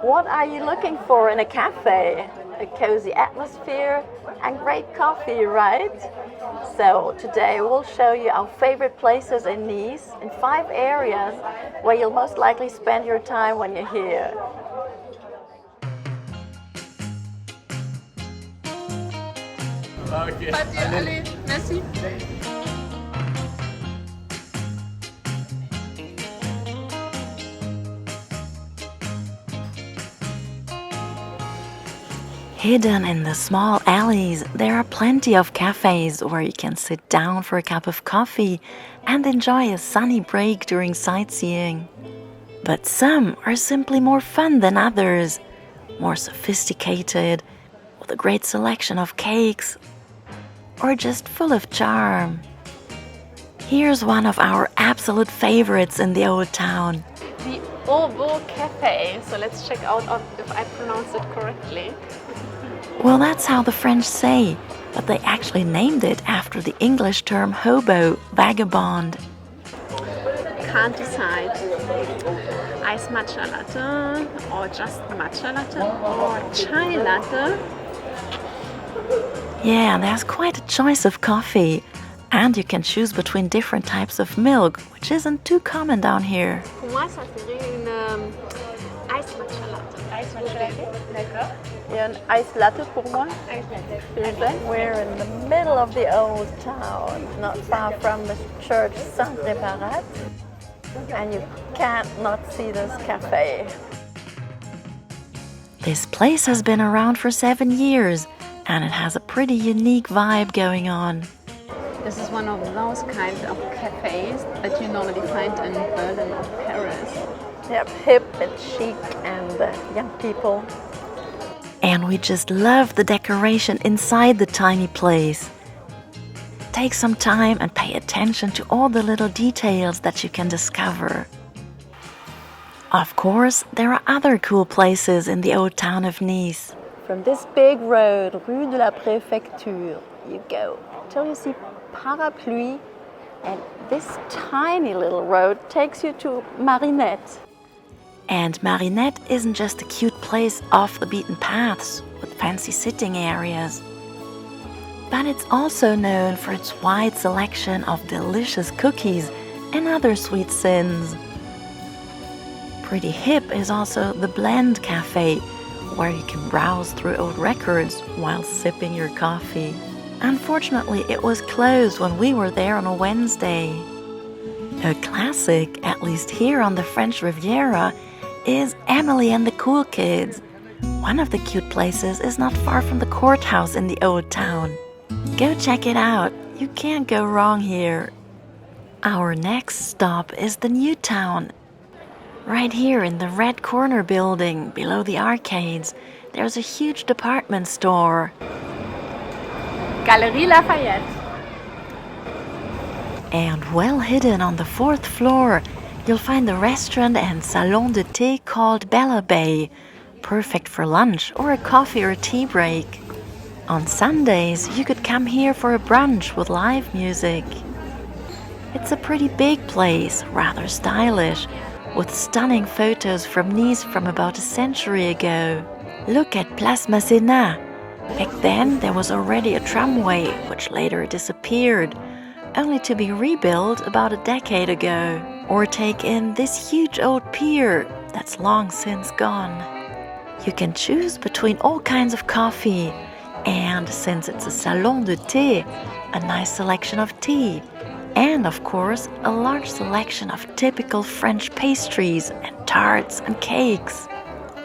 What are you looking for in a cafe? A cozy atmosphere and great coffee, right? So today we'll show you our favorite places in Nice in 5 areas where you'll most likely spend your time when you're here. Okay. Allez, merci. Hidden in the small alleys, there are plenty of cafes where you can sit down for a cup of coffee and enjoy a sunny break during sightseeing. But some are simply more fun than others, more sophisticated, with a great selection of cakes, or just full of charm. Here's one of our absolute favorites in the old town. The Hobo Cafe. So let's check out if I pronounce it correctly. Well, that's how the French say, but they actually named it after the English term hobo, vagabond. Can't decide. Ice matcha latte, or just matcha latte, or chai latte. Yeah, there's quite a choice of coffee, and you can choose between different types of milk, which isn't too common down here. Pour moi, ça serait une ice matcha latte. Ice matcha latte, d'accord. Yeah, an ice latte pour moi. Ice latte. We're in the middle of the old town, not far from the church Sainte-Réparate, and you can't not see this cafe. This place has been around for 7 years, and it has a pretty unique vibe going on. This is one of those kinds of cafes that you normally find in Berlin or Paris. Yep, hip and chic and young people. And we just love the decoration inside the tiny place. Take some time and pay attention to all the little details that you can discover. Of course, there are other cool places in the old town of Nice. From this big road, Rue de la Préfecture, you go till you see Parapluie, and this tiny little road takes you to Marinette. And Marinette isn't just a cute place off the beaten paths with fancy sitting areas, but it's also known for its wide selection of delicious cookies and other sweet sins. Pretty hip is also the Blend Cafe, where you can browse through old records while sipping your coffee. Unfortunately, it was closed when we were there on a Wednesday. A classic, at least here on the French Riviera, is Emily and the Cool Kids. One of the cute places is not far from the courthouse in the old town. Go check it out, you can't go wrong here. Our next stop is the new town. Right here in the red corner building below the arcades, there's a huge department store. Galerie Lafayette. And well hidden on the 4th floor, you'll find the restaurant and salon de thé called Bella Bay, perfect for lunch or a coffee or tea break. On Sundays, you could come here for a brunch with live music. It's a pretty big place, rather stylish, with stunning photos from Nice from about a century ago. Look at Place Masséna. Back then, there was already a tramway, which later disappeared, only to be rebuilt about a decade ago. Or take in this huge old pier that's long since gone. You can choose between all kinds of coffee, and since it's a salon de thé, a nice selection of tea, and of course a large selection of typical French pastries and tarts and cakes.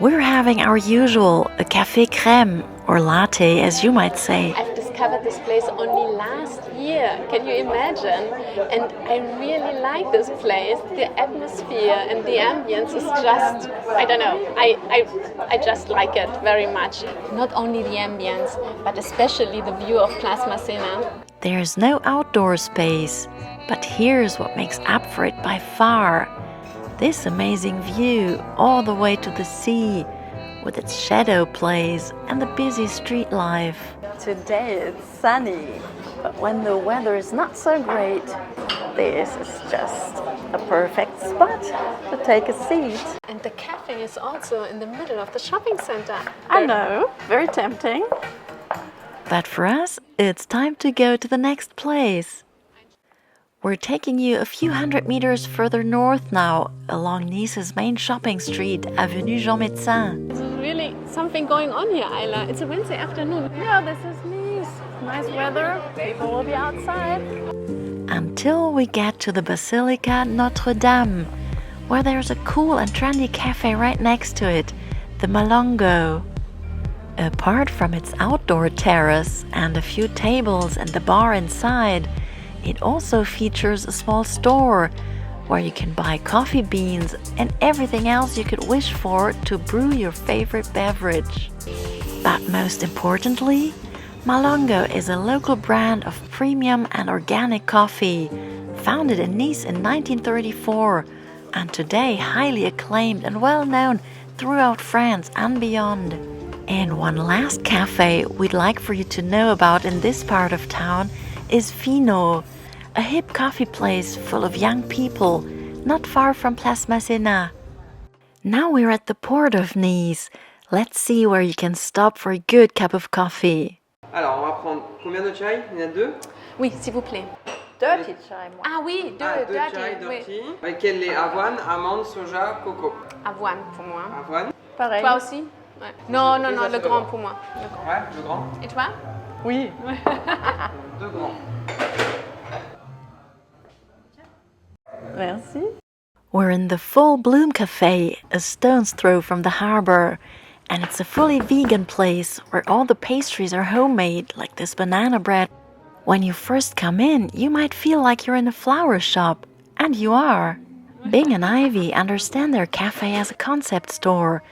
We're having our usual, a café crème, or latte as you might say. I've discovered this place only last year, can you imagine? And I really like this place. The atmosphere and the ambience is just, I don't know, I just like it very much. Not only the ambience, but especially the view of Place Masséna. There's no outdoor space, but here's what makes up for it by far. This amazing view all the way to the sea, with its shadow plays and the busy street life. Today it's sunny, but when the weather is not so great, this is just a perfect spot to take a seat. And the cafe is also in the middle of the shopping center. I know, very tempting. But for us, it's time to go to the next place. We're taking you a few hundred meters further north now, along Nice's main shopping street, Avenue Jean Médecin. There's really something going on here, Aila. It's a Wednesday afternoon. Yeah, this is Nice. Nice weather. People will be outside. Until we get to the Basilica Notre Dame, where there's a cool and trendy cafe right next to it, the Malongo. Apart from its outdoor terrace and a few tables and the bar inside, it also features a small store where you can buy coffee beans and everything else you could wish for to brew your favorite beverage. But most importantly, Malongo is a local brand of premium and organic coffee, founded in Nice in 1934 and today highly acclaimed and well known throughout France and beyond. And one last cafe we'd like for you to know about in this part of town is Fino, a hip coffee place full of young people, not far from Place Masséna. Now we're at the port of Nice. Let's see where you can stop for a good cup of coffee. Alors, on va prendre combien de chai? Il y en a deux? Oui, s'il vous plaît. Dirty chai, moi. Ah oui, deux Deux dirty. chai Oui. dirty. Avec quel lait? Avoine, amande, soja, coco. Avoine pour moi. Avoine? Pareil. Toi aussi? Ouais. Non, non, Et non, ça, le c'est grand le pour moi. Le grand. Ouais, le grand. Et toi? Oui. Deux grands. Merci. We're in the Full Bloom Cafe, a stone's throw from the harbor. And it's a fully vegan place where all the pastries are homemade, like this banana bread. When you first come in, you might feel like you're in a flower shop. And you are. Bing and Ivy understand their cafe as a concept store,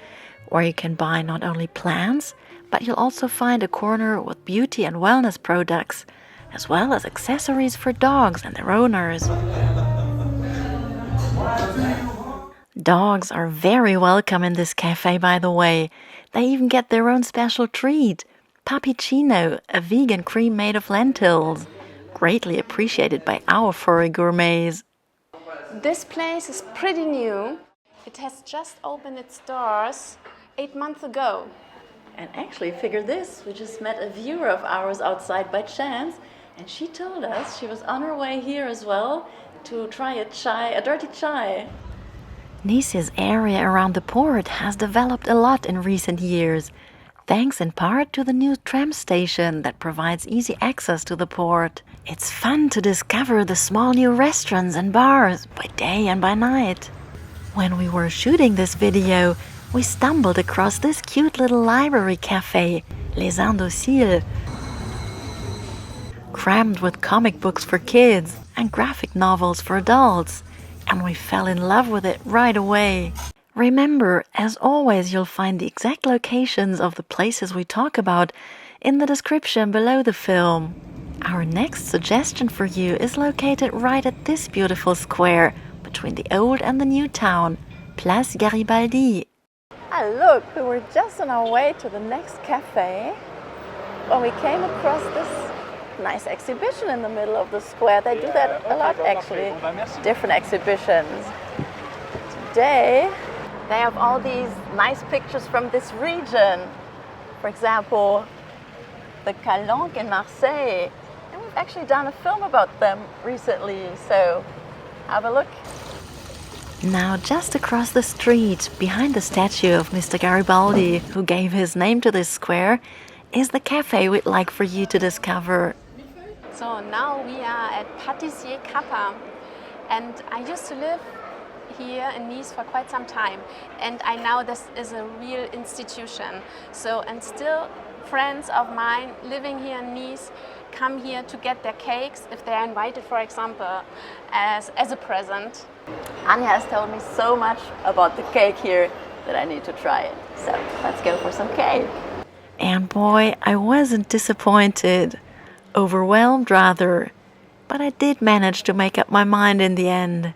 where you can buy not only plants, but you'll also find a corner with beauty and wellness products, as well as accessories for dogs and their owners. Dogs are very welcome in this cafe, by the way. They even get their own special treat, Papicino, a vegan cream made of lentils, greatly appreciated by our furry gourmets. This place is pretty new. It has just opened its doors 8 months ago. And actually, figure this, we just met a viewer of ours outside by chance, and she told us she was on her way here as well to try a dirty chai. Nice's area around the port has developed a lot in recent years, thanks in part to the new tram station that provides easy access to the port. It's fun to discover the small new restaurants and bars by day and by night. When we were shooting this video, we stumbled across this cute little library cafe, Les Indociles, crammed with comic books for kids and graphic novels for adults. And we fell in love with it right away. Remember, as always, you'll find the exact locations of the places we talk about in the description below the film. Our next suggestion for you is located right at this beautiful square between the old and the new town, Place Garibaldi. Ah, look, we were just on our way to the next cafe when we came across this nice exhibition in the middle of the square. They do that a lot, actually. Different exhibitions. Today, they have all these nice pictures from this region. For example, the Calanques in Marseille. And we've actually done a film about them recently, so have a look. Now, just across the street, behind the statue of Mr. Garibaldi, who gave his name to this square, is the cafe we'd like for you to discover. So now we are at Pâtissier Kappa, and I used to live here in Nice for quite some time, and I know this is a real institution. So, and still friends of mine living here in Nice come here to get their cakes if they are invited, for example, as a present. Anja has told me so much about the cake here that I need to try it. So let's go for some cake. And boy, I wasn't disappointed. Overwhelmed, rather. But I did manage to make up my mind in the end.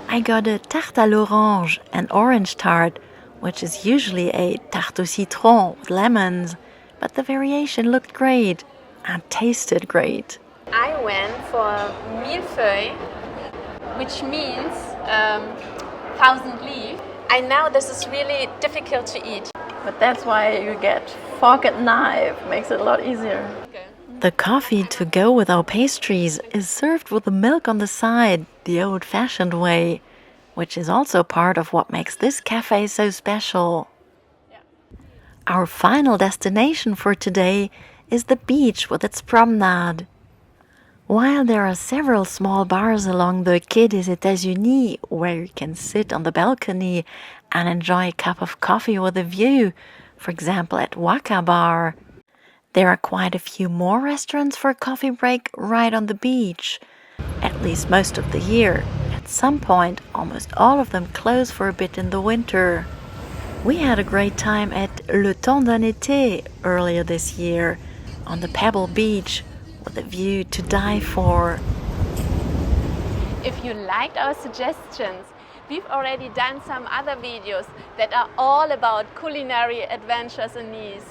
I got a tarte à l'orange, an orange tart, which is usually a tarte au citron with lemons, but the variation looked great. and tasted great. I went for millefeuille, which means 1,000 leaf. I know this is really difficult to eat. But that's why you get fork and knife, makes it a lot easier. Okay. The coffee to go with our pastries is served with the milk on the side, the old-fashioned way, which is also part of what makes this cafe so special. Yeah. Our final destination for today is the beach with its promenade. While there are several small bars along the Quai des États-Unis where you can sit on the balcony and enjoy a cup of coffee with a view, for example at Waka Bar, there are quite a few more restaurants for a coffee break right on the beach, at least most of the year. At some point, almost all of them close for a bit in the winter. We had a great time at Le Temps d'un Été earlier this year on the Pebble Beach with a view to die for. If you liked our suggestions, we've already done some other videos that are all about culinary adventures in Nice.